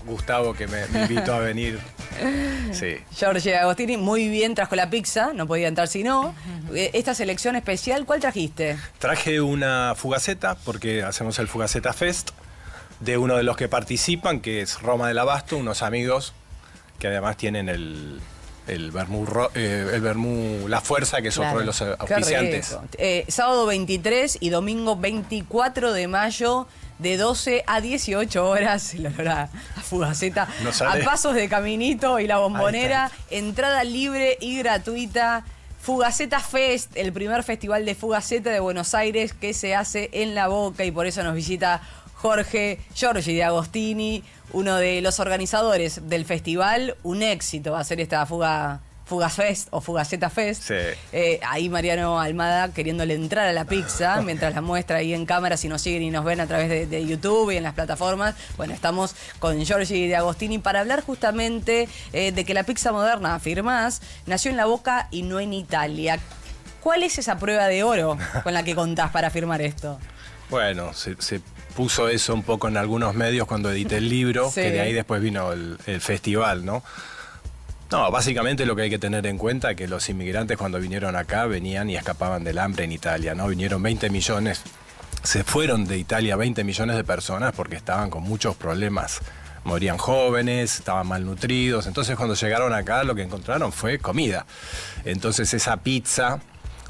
Gustavo, que me invitó a venir. Sí. Giorgi Agostini, muy bien, trajo la pizza, no podía entrar si no. Esta selección especial, ¿cuál trajiste? Traje una fugaceta, porque hacemos el Fugaceta Fest, de uno de los que participan, que es Roma del Abasto, unos amigos que además tienen el vermú La Fuerza, que es otro de los auspiciantes. Sábado 23 y domingo 24 de mayo, de 12 a 18 horas, el olor a Fugaceta, a pasos de Caminito y La Bombonera, entrada libre y gratuita. Fugaceta Fest, el primer festival de Fugaceta de Buenos Aires que se hace en La Boca, y por eso nos visita Giorgi Agostini, uno de los organizadores del festival. Un éxito va a ser esta Fugafest o Fugaceta Fest. Sí. Ahí Mariano Almada queriéndole entrar a la pizza mientras la muestra ahí en cámara, si nos siguen y nos ven a través de YouTube y en las plataformas. Bueno, estamos con Giorgi Agostini para hablar justamente de que la pizza moderna, afirmás, nació en La Boca y no en Italia. ¿Cuál es esa prueba de oro con la que contás para afirmar esto? Bueno, se puso eso un poco en algunos medios cuando edité el libro, Sí. que de ahí después vino el festival, ¿no? No, básicamente lo que hay que tener en cuenta es que los inmigrantes cuando vinieron acá venían y escapaban del hambre en Italia, ¿no? Vinieron 20 millones, se fueron de Italia 20 millones de personas porque estaban con muchos problemas. Morían jóvenes, estaban malnutridos. Entonces cuando llegaron acá lo que encontraron fue comida. Entonces esa pizza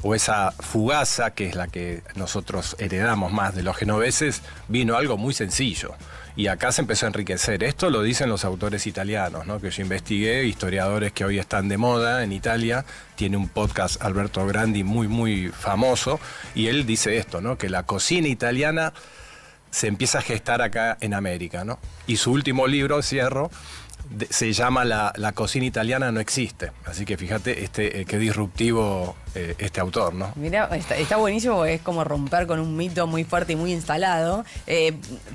o esa fugaza, que es la que nosotros heredamos más de los genoveses, vino algo muy sencillo. Y acá se empezó a enriquecer. Esto lo dicen los autores italianos, ¿no? Que yo investigué, historiadores que hoy están de moda en Italia. Tiene un podcast Alberto Grandi muy, muy famoso. Y él dice esto, ¿no? Que la cocina italiana se empieza a gestar acá en América, ¿no? Y su último libro, cierro, se llama la cocina italiana no existe. Así que fíjate qué disruptivo este autor, ¿no? Mira, está buenísimo, es como romper con un mito muy fuerte y muy instalado.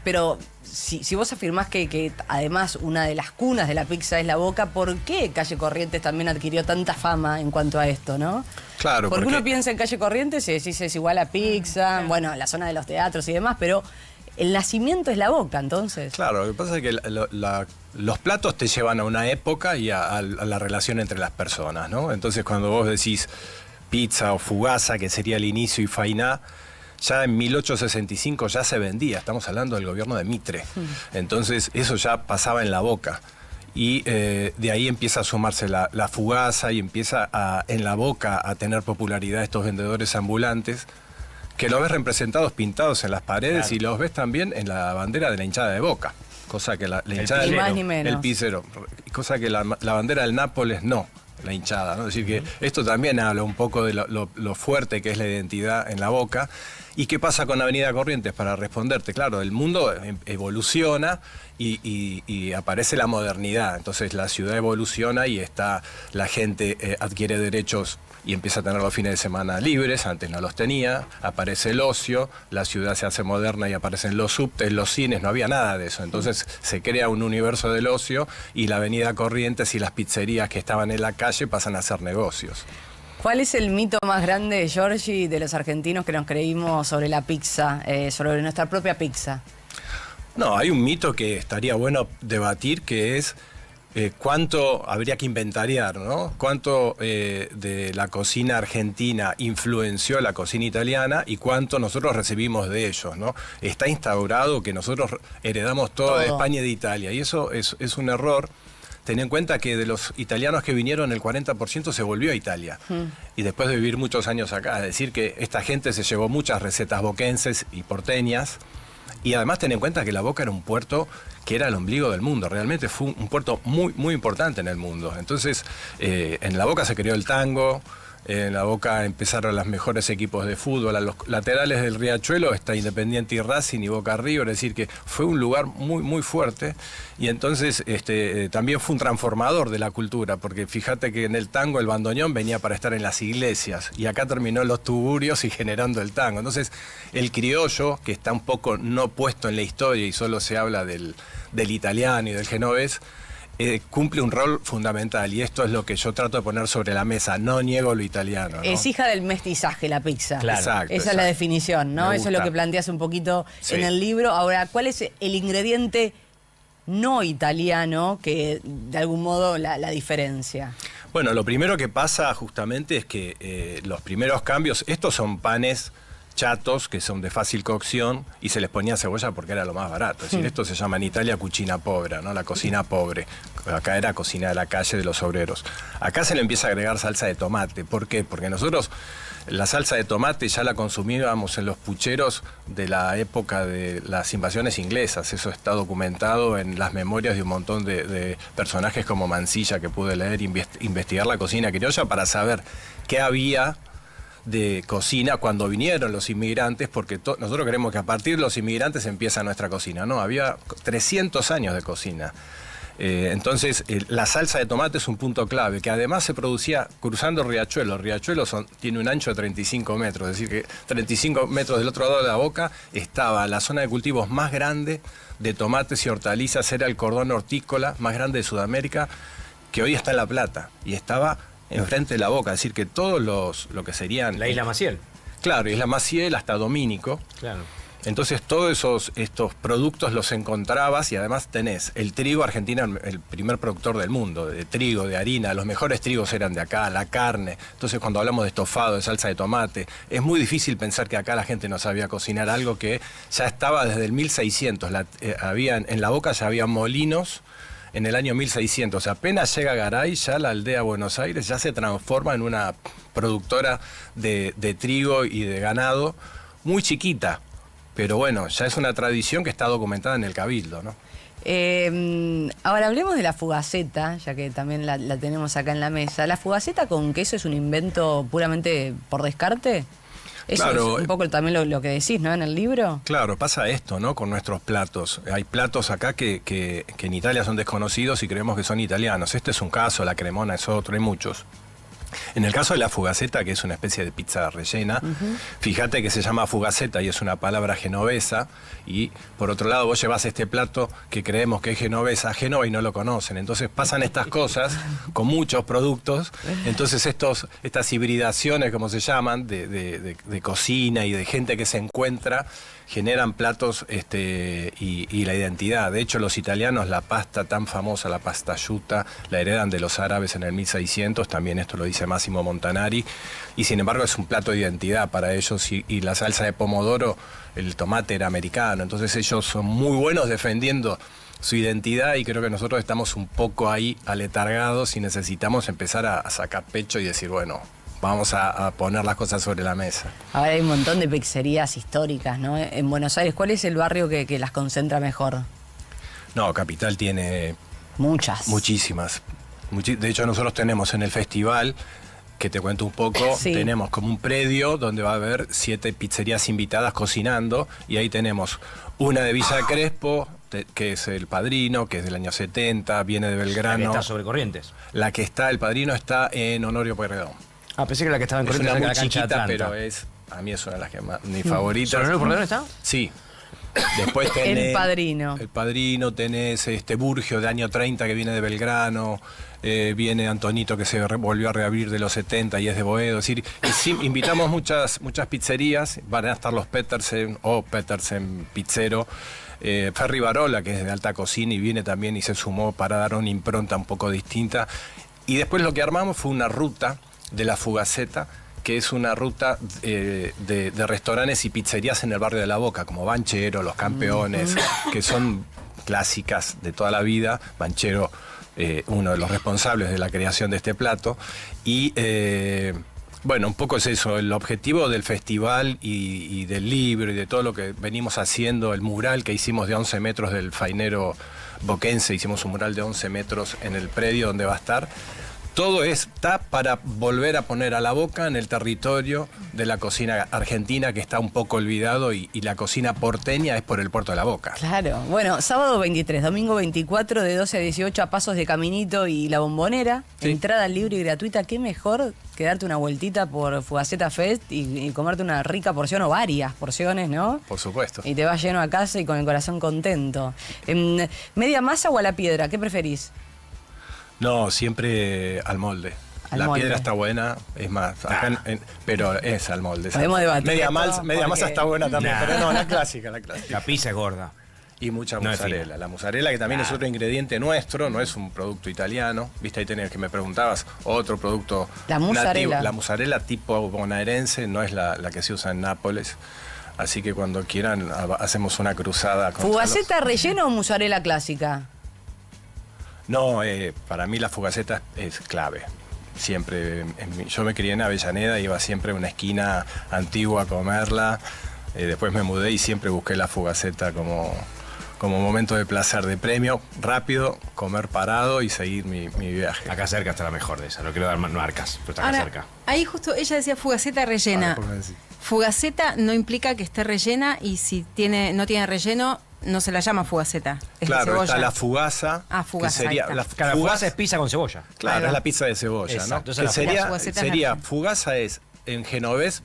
Pero si vos afirmás que además una de las cunas de la pizza es La Boca, ¿por qué Calle Corrientes también adquirió tanta fama en cuanto a esto, no? Claro, porque uno piensa en Calle Corrientes y decís es igual a pizza, bueno, la zona de los teatros y demás, pero el nacimiento es La Boca, entonces. Claro, lo que pasa es que los platos te llevan a una época y a la relación entre las personas, ¿no? Entonces cuando vos decís pizza o fugaza, que sería el inicio, y fainá, ya en 1865 ya se vendía, estamos hablando del gobierno de Mitre. Entonces eso ya pasaba en La Boca. Y de ahí empieza a sumarse la fugaza y empieza en La Boca a tener popularidad estos vendedores ambulantes, que los ves representados pintados en las paredes, claro. Y los ves también en la bandera de la hinchada de Boca, cosa que la hinchada ni más ni menos. El pisero, cosa que la bandera del Nápoles no, la hinchada, ¿no? Es decir, que esto también habla un poco de lo fuerte que es la identidad en La Boca. ¿Y qué pasa con Avenida Corrientes? Para responderte, claro, el mundo evoluciona y aparece la modernidad. Entonces la ciudad evoluciona y la gente adquiere derechos y empieza a tener los fines de semana libres, antes no los tenía, aparece el ocio, la ciudad se hace moderna y aparecen los subtes, los cines, no había nada de eso. Entonces se crea un universo del ocio y la Avenida Corrientes y las pizzerías que estaban en la calle pasan a ser negocios. ¿Cuál es el mito más grande, Giorgi, de los argentinos que nos creímos sobre la pizza, sobre nuestra propia pizza? No, hay un mito que estaría bueno debatir, que es cuánto habría que inventariar, ¿no? Cuánto de la cocina argentina influenció la cocina italiana y cuánto nosotros recibimos de ellos, ¿no? Está instaurado que nosotros heredamos todo de España y de Italia, y eso es un error. Ten en cuenta que de los italianos que vinieron, el 40% se volvió a Italia. Y después de vivir muchos años acá. Es decir, que esta gente se llevó muchas recetas boquenses y porteñas. Y además ten en cuenta que La Boca era un puerto que era el ombligo del mundo. Realmente fue un puerto muy, muy importante en el mundo. Entonces, en La Boca se creó el tango. En La Boca empezaron los mejores equipos de fútbol. A los laterales del Riachuelo está Independiente y Racing y Boca River. Es decir, que fue un lugar muy, muy fuerte. Y entonces también fue un transformador de la cultura, porque fíjate que en el tango el bandoneón venía para estar en las iglesias. Y acá terminó en los tuburios y generando el tango. Entonces, el criollo, que está un poco no puesto en la historia y solo se habla del italiano y del genovés, cumple un rol fundamental, y esto es lo que yo trato de poner sobre la mesa. No niego lo italiano, ¿no? Es hija del mestizaje la pizza. Claro. Exacto, Esa es la definición, ¿no? Eso es lo que planteas un poquito en el libro. Ahora, ¿cuál es el ingrediente no italiano que de algún modo la diferencia? Bueno, lo primero que pasa justamente es que los primeros cambios, estos son panes chatos que son de fácil cocción y se les ponía cebolla porque era lo más barato. Es decir, esto se llama en Italia cucina povera, ¿no? La cocina pobre. Acá era cocina de la calle de los obreros. Acá se le empieza a agregar salsa de tomate. ¿Por qué? Porque nosotros la salsa de tomate ya la consumíamos en los pucheros de la época de las invasiones inglesas. Eso está documentado en las memorias de un montón de personajes como Mansilla que pude leer, investigar la cocina criolla para saber qué había de cocina cuando vinieron los inmigrantes, porque nosotros creemos que a partir de los inmigrantes empieza nuestra cocina, ¿no? Había 300 años de cocina. Entonces, la salsa de tomate es un punto clave, que además se producía cruzando Riachuelo. Riachuelo tiene un ancho de 35 metros, es decir, que 35 metros del otro lado de la boca estaba la zona de cultivos más grande de tomates y hortalizas, era el cordón hortícola más grande de Sudamérica, que hoy está en La Plata, y estaba enfrente de la boca, es decir, que todos lo que serían... La Isla Maciel. Claro, Isla Maciel hasta Domínico. Claro. Entonces todos estos productos los encontrabas y además tenés el trigo. Argentina, el primer productor del mundo, de trigo, de harina, los mejores trigos eran de acá, la carne. Entonces cuando hablamos de estofado, de salsa de tomate, es muy difícil pensar que acá la gente no sabía cocinar algo que ya estaba desde el 1600. En La Boca ya había molinos en el año 1600. Apenas llega Garay, ya la aldea Buenos Aires ya se transforma en una productora de trigo y de ganado muy chiquita. Pero bueno, ya es una tradición que está documentada en el Cabildo, ¿no? Ahora hablemos de la fugaceta, ya que también la tenemos acá en la mesa. ¿La fugaceta con queso es un invento puramente por descarte? Eso claro, es un poco también lo que decís, ¿no? En el libro. Claro, pasa esto, ¿no? Con nuestros platos. Hay platos acá que en Italia son desconocidos y creemos que son italianos. Este es un caso, la cremona es otro, hay muchos. En el caso de la fugaceta, que es una especie de pizza rellena, fíjate que se llama fugaceta y es una palabra genovesa, y por otro lado vos llevas este plato que creemos que es genovesa a Génova y no lo conocen. Entonces pasan estas cosas con muchos productos. Entonces estas hibridaciones, como se llaman, de cocina y de gente que se encuentra, generan platos y la identidad. De hecho, los italianos, la pasta tan famosa, la pasta asciutta, la heredan de los árabes en el 1600, también esto lo dice Massimo Montanari, y sin embargo es un plato de identidad para ellos, y la salsa de pomodoro, el tomate era americano. Entonces ellos son muy buenos defendiendo su identidad, y creo que nosotros estamos un poco ahí aletargados y necesitamos empezar a sacar pecho y decir, bueno, vamos a poner las cosas sobre la mesa. Ahora hay un montón de pizzerías históricas, ¿no? En Buenos Aires, ¿cuál es el barrio que las concentra mejor? No, Capital tiene... Muchas. Muchísimas. De hecho, nosotros tenemos en el festival, que te cuento un poco, sí, tenemos como un predio donde va a haber 7 pizzerías invitadas cocinando, y ahí tenemos una de Villa Crespo, que es El Padrino, que es del año 70, viene de Belgrano. La que está sobre Corrientes. El Padrino está en Honorio Pueyrredón. Ah, pensé que la que estaba en Corrientes era muy la cancha chiquita, de Atlanta. pero a mí es una de las que más, mi favorita. ¿Sobre Honorio Pueyrredón está? Sí. Después tenés El Padrino. El Padrino, tenés Burgio de año 30 que viene de Belgrano, viene Antonito que se volvió a reabrir de los 70 y es de Boedo. Es decir, invitamos muchas pizzerías, van a estar los Petersen o Petersen Pizzero, Ferri Barola, que es de alta cocina y viene también y se sumó para dar una impronta un poco distinta. Y después lo que armamos fue una ruta de la fugaceta, que es una ruta de restaurantes y pizzerías en el barrio de La Boca, como Banchero, Los Campeones, que son clásicas de toda la vida. Banchero, uno de los responsables de la creación de este plato. Y bueno, un poco es eso, el objetivo del festival y del libro y de todo lo que venimos haciendo, el mural que hicimos de 11 metros del fainero boquense, hicimos un mural de 11 metros en el predio donde va a estar. Todo está para volver a poner a La Boca en el territorio de la cocina argentina, que está un poco olvidado, y la cocina porteña es por el puerto de La Boca. Claro. Bueno, sábado 23, domingo 24, de 12 a 18, a pasos de Caminito y La Bombonera. Sí. Entrada libre y gratuita. ¿Qué mejor que darte una vueltita por Fugaceta Fest y comerte una rica porción o varias porciones, ¿no? Por supuesto. Y te vas lleno a casa y con el corazón contento. ¿Media masa o a la piedra? ¿Qué preferís? No, siempre al molde. La piedra está buena, es más, acá pero es al molde. Podemos debatir. Media masa está buena también, pero no, la clásica. La pizza es gorda. Y mucha No es mozzarella. fina. La mozzarella, que también es otro ingrediente nuestro, no es un producto italiano. Viste, ahí tenés que me preguntabas, otro producto La mozzarella. nativo. La mozzarella tipo bonaerense no es la que se usa en Nápoles. Así que cuando quieran hacemos una cruzada. ¿Fugaceta relleno o mozzarella clásica? No, para mí la fugaceta es clave. Siempre, yo me crié en Avellaneda, iba siempre a una esquina antigua a comerla. Después me mudé y siempre busqué la fugaceta como momento de placer, de premio, rápido, comer parado y seguir mi viaje. Acá cerca está la mejor de esa. No quiero dar marcas, pero está acá Ahora, cerca. ahí justo ella decía fugaceta rellena. ¿por qué decís? Fugaceta no implica que esté rellena y si no tiene relleno, no se la llama fugaceta. Es de Claro, cebolla. está la fugaza, fugaza, que sería ahí está. la Cada fugaza es pizza con cebolla. Claro, Ahí va. es la pizza de cebolla, Exacto, ¿no? esa es Que la fugaceta. Fugaceta es sería argentina. fugaza es en genovés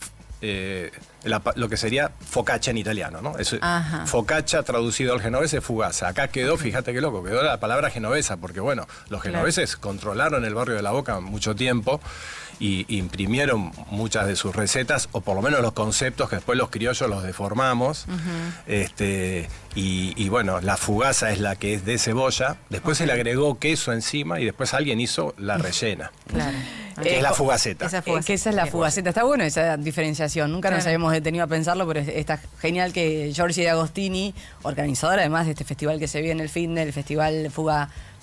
lo que sería focaccia en italiano, ¿no? Ajá. Focaccia traducido al genovés es fugaza. Acá quedó, fíjate qué loco, quedó la palabra genovesa, porque bueno, los genoveses controlaron el barrio de La Boca mucho tiempo y imprimieron muchas de sus recetas, o por lo menos los conceptos que después los criollos los deformamos. Y bueno, la fugaza es la que es de cebolla, después se le agregó queso encima y después alguien hizo la rellena. Claro. Que es la fugaceta. Esa Que esa es la fugaceta. Está bueno esa diferenciación. Nunca nos Claro. habíamos detenido a pensarlo, pero está genial que Giorgi D'Agostini, organizadora además de este festival que se viene el fin del festival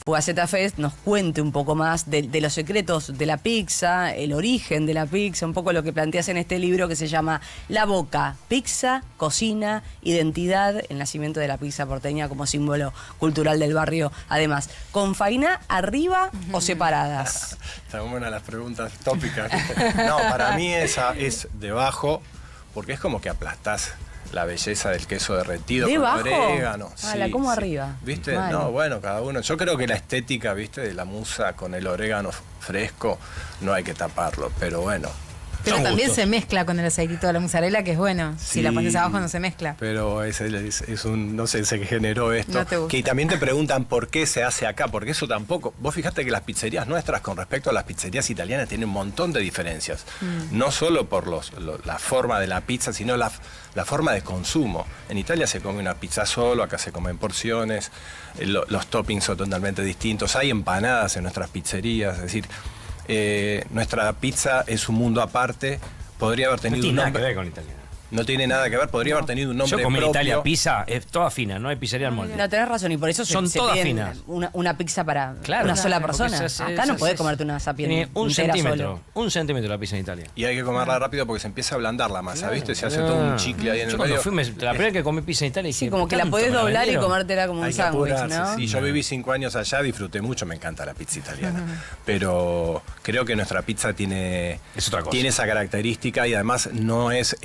Fugaceta Fest, nos cuente un poco más de los secretos de la pizza, el origen de la pizza, un poco lo que planteas en este libro que se llama La Boca, pizza, cocina, identidad, el nacimiento de la pizza porteña como símbolo cultural del barrio. Además, ¿con faina arriba o separadas? Están buenas las preguntas tópicas. No, para mí esa es debajo, porque es como que aplastás la belleza del queso derretido ¿Debajo? con orégano. Ala, ¿cómo arriba? ¿Viste? Mal. No, bueno, cada uno. Yo creo que la estética, ¿viste? De la musa con el orégano fresco, no hay que taparlo, pero bueno. Pero Son también gustos. se mezcla con el aceitito de la mozzarella, que es bueno. Si la Sí, pones abajo no se mezcla. Pero es un, no sé, se generó esto. No te gusta. Que también te preguntan por qué se hace acá, porque eso tampoco. Vos fijate que las pizzerías nuestras con respecto a las pizzerías italianas tienen un montón de diferencias. No solo por la forma de la pizza, sino la forma de consumo. En Italia se come una pizza solo, acá se come en porciones, los toppings son totalmente distintos. Hay empanadas en nuestras pizzerías, es decir, nuestra pizza es un mundo aparte. Podría haber No tenido tiene un nada que nombre. ver con italiano. No tiene nada que ver, podría haber tenido un nombre Yo comí en propio. Italia pizza, es toda fina, no hay pizzería al molde. No, tenés razón, y por eso Son se todas piden finas. una pizza para Claro, una sola porque persona. Acá no podés comerte una Tiene sapiens un entera centímetro, solo. un centímetro la pizza en Italia. Y hay que comerla rápido porque se empieza a ablandar la masa, ¿viste? Se hace todo un chicle ahí en Yo el cuando medio. fui, la primera vez que comí pizza en Italia Sí, dije, como que la ¿tanto podés me la doblar y vendieron? comértela como un Hay que sándwich, apurarse, ¿no? sí. Yo viví 5 años allá, disfruté mucho, me encanta la pizza italiana. Pero creo que nuestra pizza tiene Es otra cosa. esa característica y además no es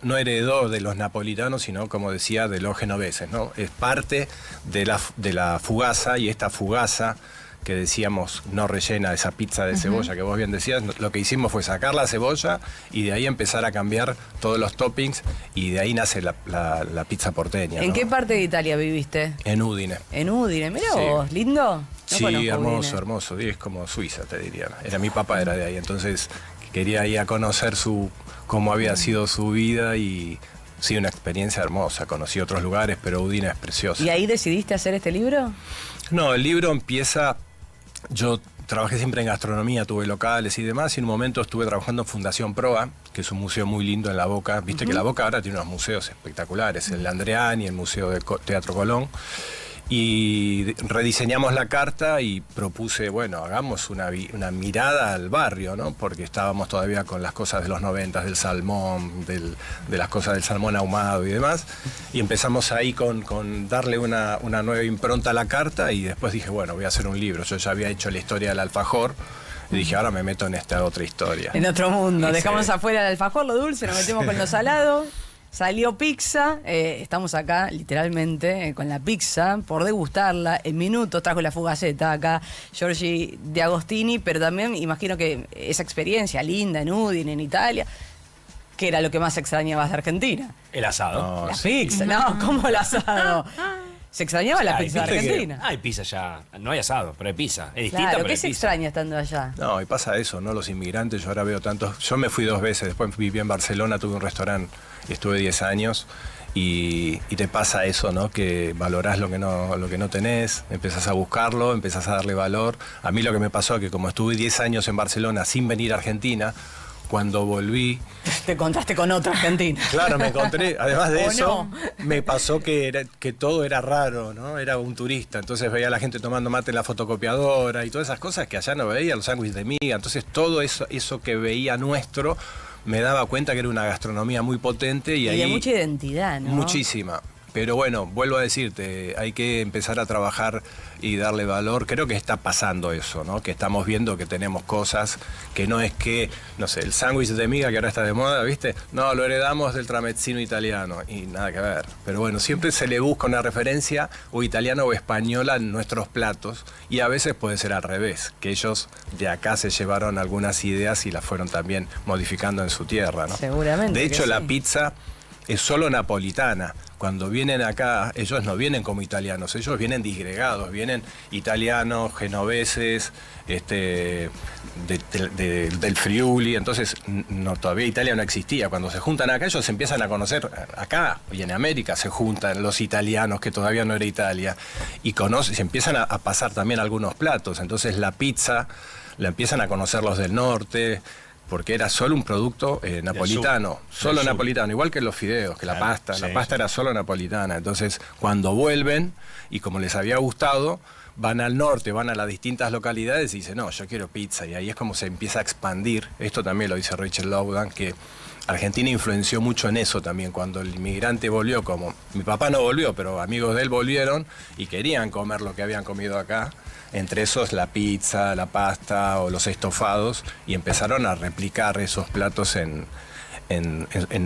no heredó de los napolitanos, sino, como decía, de los genoveses, ¿no? Es parte de la fugaza, y esta fugaza que decíamos no rellena, esa pizza de cebolla que vos bien decías, lo que hicimos fue sacar la cebolla y de ahí empezar a cambiar todos los toppings y de ahí nace la pizza porteña. ¿En ¿no? qué parte de Italia viviste? En Udine. En Udine, mira Sí. vos, lindo. No Sí, conozco hermoso, Udine. hermoso. Y es como Suiza, te diría. Mi papá era de ahí, entonces quería ir a conocer cómo había sido su vida y sí, una experiencia hermosa. Conocí otros lugares, pero Udine es precioso. ¿Y ahí decidiste hacer este libro? No, el libro empieza. Yo trabajé siempre en gastronomía, tuve locales y demás, y en un momento estuve trabajando en Fundación Proa, que es un museo muy lindo en La Boca. Viste que La Boca ahora tiene unos museos espectaculares, el Landriani, el Museo de Teatro Colón. Y rediseñamos la carta y propuse, bueno, hagamos una mirada al barrio, ¿no? Porque estábamos todavía con las cosas de los 90, del salmón, de las cosas del salmón ahumado y demás. Y empezamos ahí con darle una nueva impronta a la carta y después dije, bueno, voy a hacer un libro. Yo ya había hecho la historia del alfajor y dije, ahora me meto en esta otra historia. En otro mundo. Sí. Dejamos afuera el alfajor, lo dulce, nos metemos con lo salado. Salió pizza, estamos acá literalmente con la pizza por degustarla en minutos. Trajo la fugaceta acá Giorgi D'Agostini, pero también imagino que esa experiencia linda en Udine, en Italia, que era lo que más extrañabas de Argentina. El asado. No, La sí. pizza, no, ¿cómo el asado? Se extrañaba la pizza de viste que Argentina. hay pizza ya, no hay asado, pero hay pizza. Es distinta, Claro, pero ¿qué hay se pizza. extraña estando allá? No, y pasa eso, ¿no? Los inmigrantes, yo ahora veo tantos. Yo me fui 2 veces, después viví en Barcelona, tuve un restaurante y estuve 10 años. y te pasa eso, ¿no? Que valorás lo que no tenés, empezás a buscarlo, empezás a darle valor. A mí lo que me pasó es que como estuve 10 años en Barcelona sin venir a Argentina, cuando volví... Te encontraste con otra Argentina. Claro, me encontré, además de eso, me pasó que todo era raro, ¿no? Era un turista, entonces veía a la gente tomando mate en la fotocopiadora y todas esas cosas que allá no veía, los sándwiches de miga, entonces todo eso que veía nuestro, me daba cuenta que era una gastronomía muy potente y ahí... de mucha identidad, ¿no? Muchísima. Pero bueno, vuelvo a decirte, hay que empezar a trabajar y darle valor. Creo que está pasando eso, ¿no? Que estamos viendo que tenemos cosas que no es que, no sé, el sándwich de miga que ahora está de moda, ¿viste? No, lo heredamos del tramezzino italiano y nada que ver. Pero bueno, siempre se le busca una referencia o italiana o española en nuestros platos y a veces puede ser al revés, que ellos de acá se llevaron algunas ideas y las fueron también modificando en su tierra, ¿no? Seguramente. De hecho, que la sí. pizza es solo napolitana. Cuando vienen acá, ellos no vienen como italianos, ellos vienen disgregados, vienen italianos, genoveses, del Friuli, entonces todavía Italia no existía. Cuando se juntan acá, ellos se empiezan a conocer acá, y en América se juntan los italianos, que todavía no era Italia, y se empiezan a pasar también algunos platos. Entonces la pizza la empiezan a conocer los del norte, porque era solo un producto napolitano, solo napolitano, igual que los fideos, que la pasta. Sí, la pasta era solo napolitana. Entonces, cuando vuelven, y como les había gustado, van al norte, van a las distintas localidades y dicen, no, yo quiero pizza. Y ahí es como se empieza a expandir. Esto también lo dice Rachel Lowdan, que Argentina influenció mucho en eso también. Cuando el inmigrante volvió, como mi papá no volvió, pero amigos de él volvieron y querían comer lo que habían comido acá. Entre esos la pizza, la pasta o los estofados, y empezaron a replicar esos platos en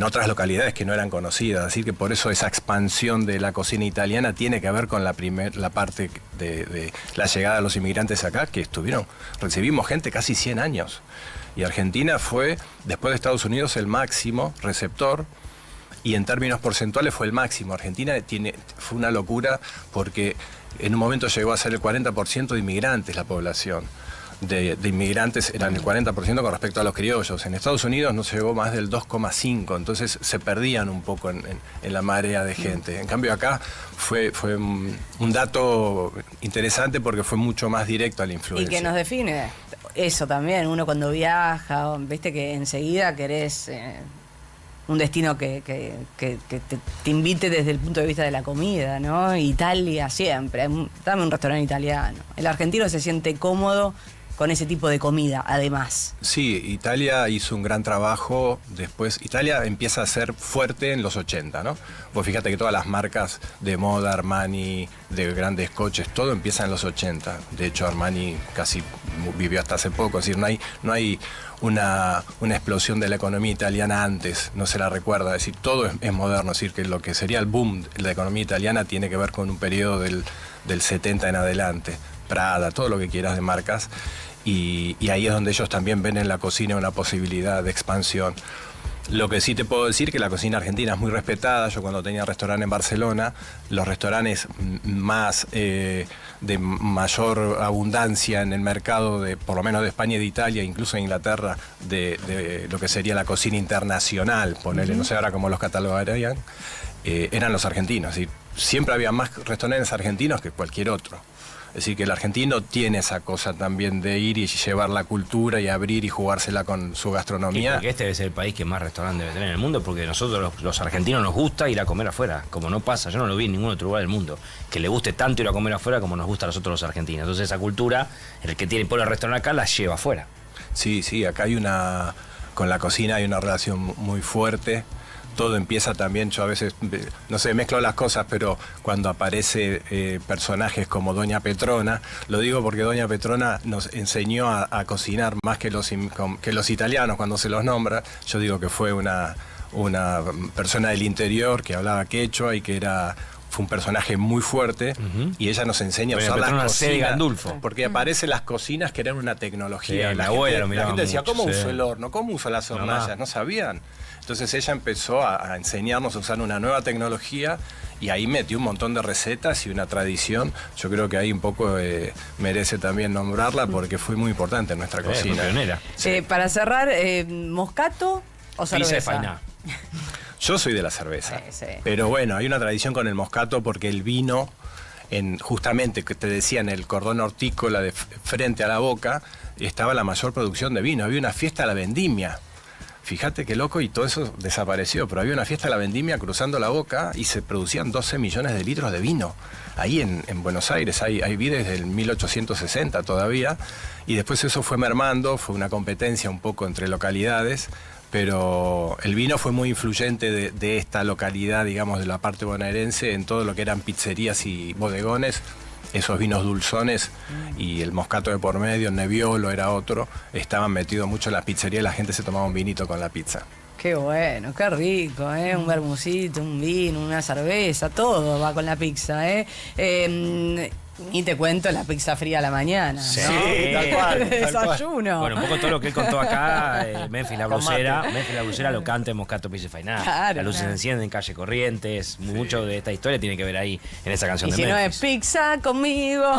otras localidades que no eran conocidas. Así que por eso esa expansión de la cocina italiana tiene que ver con la parte de la llegada de los inmigrantes acá, que recibimos gente casi 100 años. Y Argentina fue, después de Estados Unidos, el máximo receptor. Y en términos porcentuales fue el máximo. Argentina fue una locura porque en un momento llegó a ser el 40% de inmigrantes la población. De inmigrantes eran el 40% con respecto a los criollos. En Estados Unidos no llegó más del 2,5%, entonces se perdían un poco en la marea de gente. En cambio acá fue un dato interesante porque fue mucho más directo a la influencia. Y que nos define eso también, uno cuando viaja, viste que enseguida querés... un destino que te invite desde el punto de vista de la comida, ¿no? Italia siempre, dame un restaurante italiano. El argentino se siente cómodo con ese tipo de comida, además. Sí, Italia hizo un gran trabajo después. Italia empieza a ser fuerte en los 80, ¿no? Vos fíjate que todas las marcas de moda, Armani, de grandes coches, todo empieza en los 80. De hecho, Armani casi vivió hasta hace poco, es decir, no hay una explosión de la economía italiana antes, no se la recuerda, es decir, todo es moderno, es decir, que lo que sería el boom de la economía italiana tiene que ver con un periodo del 70 en adelante, Prada, todo lo que quieras de marcas, y ahí es donde ellos también ven en la cocina una posibilidad de expansión. Lo que sí te puedo decir que la cocina argentina es muy respetada. Yo cuando tenía restaurante en Barcelona, los restaurantes más de mayor abundancia en el mercado, por lo menos de España y de Italia, incluso en Inglaterra, de lo que sería la cocina internacional, ponerle, no sé ahora cómo los catalogarían, eran los argentinos. Es decir, siempre había más restaurantes argentinos que cualquier otro. Es decir, que el argentino tiene esa cosa también de ir y llevar la cultura y abrir y jugársela con su gastronomía. Y porque este debe ser el país que más restaurantes debe tener en el mundo, porque nosotros los argentinos nos gusta ir a comer afuera, como no pasa, yo no lo vi en ningún otro lugar del mundo, que le guste tanto ir a comer afuera como nos gusta a nosotros los argentinos. Entonces esa cultura, el que pone el restaurante acá, la lleva afuera. Sí, acá con la cocina hay una relación muy fuerte. Todo empieza también, yo a veces, no sé, mezclo las cosas, pero cuando aparece personajes como Doña Petrona, lo digo porque Doña Petrona nos enseñó a cocinar más que los italianos cuando se los nombra. Yo digo que fue una persona del interior que hablaba quechua y que fue un personaje muy fuerte, y ella nos enseña a usar las cocinas, porque aparecen las cocinas que eran una tecnología. Sí, la gente decía, mucho, ¿cómo usó el horno? ¿Cómo usó las hornallas? No sabían. Entonces ella empezó a enseñarnos a usar una nueva tecnología y ahí metió un montón de recetas y una tradición. Yo creo que ahí un poco merece también nombrarla porque fue muy importante en nuestra cocina. Pionera. Para cerrar, ¿moscato o cerveza? Pizza de fainá. Yo soy de la cerveza. Sí. Pero bueno, hay una tradición con el Moscato porque el vino, justamente, que te decía, en el cordón hortícola de frente a la Boca, estaba la mayor producción de vino. Había una fiesta a la vendimia. Fíjate qué loco, y todo eso desapareció, pero había una fiesta a la vendimia cruzando la Boca y se producían 12 millones de litros de vino. Ahí en Buenos Aires hay desde el 1860 todavía, y después eso fue mermando, fue una competencia un poco entre localidades, pero el vino fue muy influyente de esta localidad, digamos, de la parte bonaerense, en todo lo que eran pizzerías y bodegones. Esos vinos dulzones y el Moscato de por medio, el Nebbiolo era otro, estaban metidos mucho en la pizzería y la gente se tomaba un vinito con la pizza. Qué bueno, qué rico, ¿eh? Un vermucito, un vino, una cerveza, todo va con la pizza, ¿eh? Y te cuento la pizza fría a la mañana. Sí, ¿no? tal cual. Desayuno. Bueno, un poco todo lo que él contó acá, Memphis la Blusera lo canta en Moscato Pizza y Fainá. Claro, Las luces se encienden en Calle Corrientes. Sí. Mucho de esta historia tiene que ver ahí en esa canción y de si Memphis. no es pizza conmigo.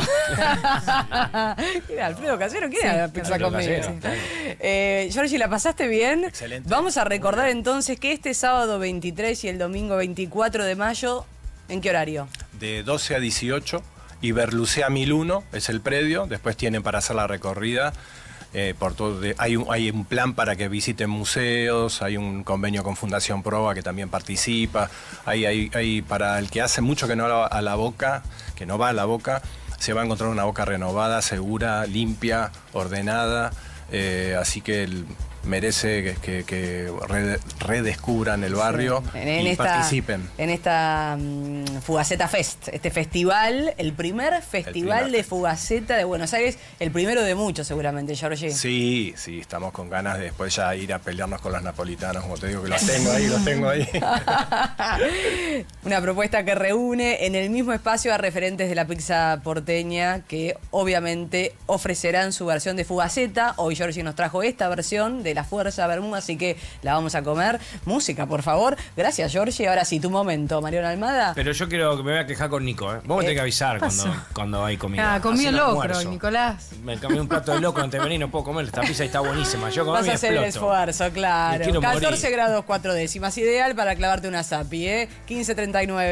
Mira, Alfredo Casero, ¿quién era pizza Alfredo conmigo? Casero, Sí. claro. Georgie, ¿la pasaste bien? Excelente. Vamos a recordar entonces que este sábado 23 y el domingo 24 de mayo, ¿en qué horario? De 12 a 18. Y Berlucea 1001 es el predio, después tienen para hacer la recorrida. Por todo hay un plan para que visiten museos, hay un convenio con Fundación Proa que también participa, hay para el que hace mucho que no va a la Boca, se va a encontrar una Boca renovada, segura, limpia, ordenada, así que merece que redescubran el barrio y participen. En esta Fugaceta Fest, este festival, el primer festival de Fugaceta de Buenos Aires, el primero de muchos seguramente, Georgie. Sí, estamos con ganas de después ya ir a pelearnos con los napolitanos, como te digo, que los tengo ahí. Una propuesta que reúne en el mismo espacio a referentes de la pizza porteña que obviamente ofrecerán su versión de Fugaceta. Hoy Georgie nos trajo esta versión de la Fuerza Bermuda, así que la vamos a comer. Música, por favor. Gracias, Georgie. Ahora sí, tu momento, Mariona Almada. Pero yo quiero que me voy a quejar con Nico, ¿eh? Vos me tenés que avisar cuando hay comida. Comió locro, almuerzo. Nicolás. Me comí un plato de locro antes de venir, no puedo comer. Esta pizza está buenísima. Yo comí Vas a hacer el esfuerzo, claro. 14 grados 4 décimas. Ideal para clavarte una zapi, 15:39.